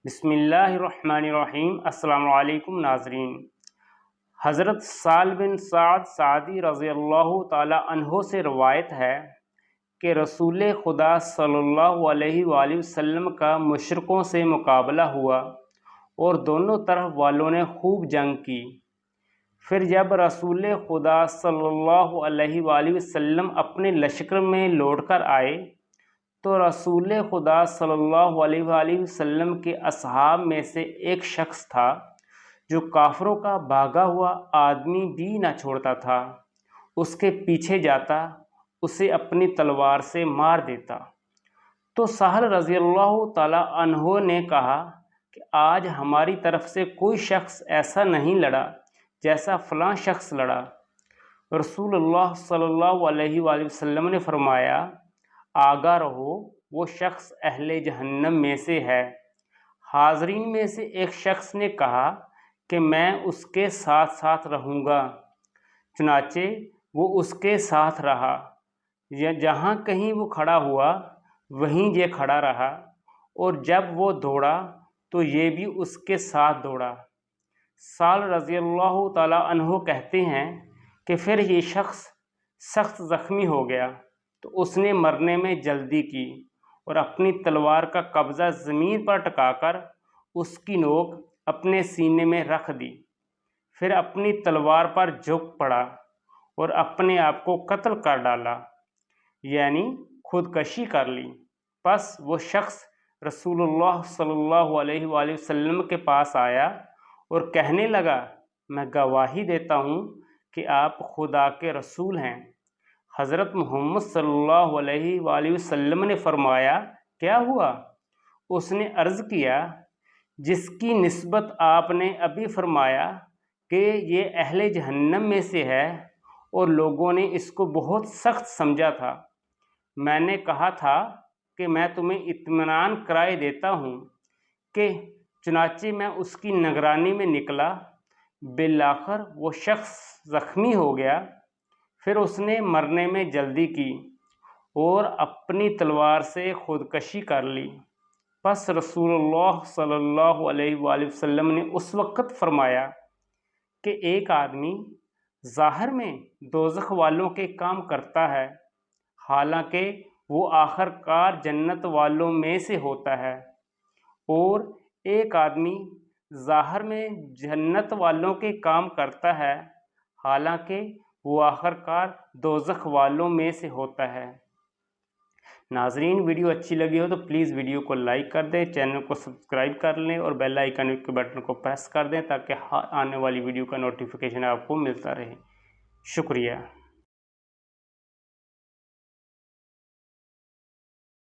بسم اللہ الرحمن الرحیم۔ السلام علیکم ناظرین۔ حضرت سہل بن سعد سعدی رضی اللہ تعالی عنہ سے روایت ہے کہ رسول خدا صلی اللہ علیہ وآلہ وسلم کا مشرکوں سے مقابلہ ہوا اور دونوں طرف والوں نے خوب جنگ کی۔ پھر جب رسول خدا صلی اللہ علیہ وآلہ وسلم اپنے لشکر میں لوٹ کر آئے تو رسول خدا صلی اللہ علیہ وآلہ وسلم کے اصحاب میں سے ایک شخص تھا جو کافروں کا بھاگا ہوا آدمی بھی نہ چھوڑتا تھا، اس کے پیچھے جاتا، اسے اپنی تلوار سے مار دیتا۔ تو سہل رضی اللہ تعالی عنہ نے کہا کہ آج ہماری طرف سے کوئی شخص ایسا نہیں لڑا جیسا فلاں شخص لڑا۔ رسول اللہ صلی اللہ علیہ وآلہ وسلم نے فرمایا، آگاہ رہو، وہ شخص اہل جہنم میں سے ہے۔ حاضرین میں سے ایک شخص نے کہا کہ میں اس کے ساتھ ساتھ رہوں گا۔ چنانچہ وہ اس کے ساتھ رہا، جہاں کہیں وہ کھڑا ہوا وہیں یہ کھڑا رہا، اور جب وہ دوڑا تو یہ بھی اس کے ساتھ دوڑا۔ سہل رضی اللہ تعالی عنہ کہتے ہیں کہ پھر یہ شخص سخت زخمی ہو گیا تو اس نے مرنے میں جلدی کی اور اپنی تلوار کا قبضہ زمین پر ٹکا کر اس کی نوک اپنے سینے میں رکھ دی، پھر اپنی تلوار پر جھک پڑا اور اپنے آپ کو قتل کر ڈالا، یعنی خودکشی کر لی۔ پس وہ شخص رسول اللہ صلی اللہ علیہ وآلہ وسلم کے پاس آیا اور کہنے لگا، میں گواہی دیتا ہوں کہ آپ خدا کے رسول ہیں۔ حضرت محمد صلی اللہ علیہ وآلہ وسلم نے فرمایا، کیا ہوا؟ اس نے عرض کیا، جس کی نسبت آپ نے ابھی فرمایا کہ یہ اہل جہنم میں سے ہے اور لوگوں نے اس کو بہت سخت سمجھا تھا، میں نے کہا تھا کہ میں تمہیں اطمینان کرائے دیتا ہوں کہ چنانچہ میں اس کی نگرانی میں نکلا، بالآخر وہ شخص زخمی ہو گیا، پھر اس نے مرنے میں جلدی کی اور اپنی تلوار سے خودکشی کر لی۔ پس رسول اللہ صلی اللہ علیہ وآلہ وسلم نے اس وقت فرمایا کہ ایک آدمی ظاہر میں دوزخ والوں کے کام کرتا ہے، حالانکہ وہ آخر کار جنت والوں میں سے ہوتا ہے، اور ایک آدمی ظاہر میں جنت والوں کے کام کرتا ہے، حالانکہ وہ آخر کار دوزخ والوں میں سے ہوتا ہے۔ ناظرین، ویڈیو اچھی لگی ہو تو پلیز ویڈیو کو لائک کر دیں، چینل کو سبسکرائب کر لیں اور بیل آئیکن کے بٹن کو پریس کر دیں تاکہ آنے والی ویڈیو کا نوٹیفیکیشن آپ کو ملتا رہے۔ شکریہ۔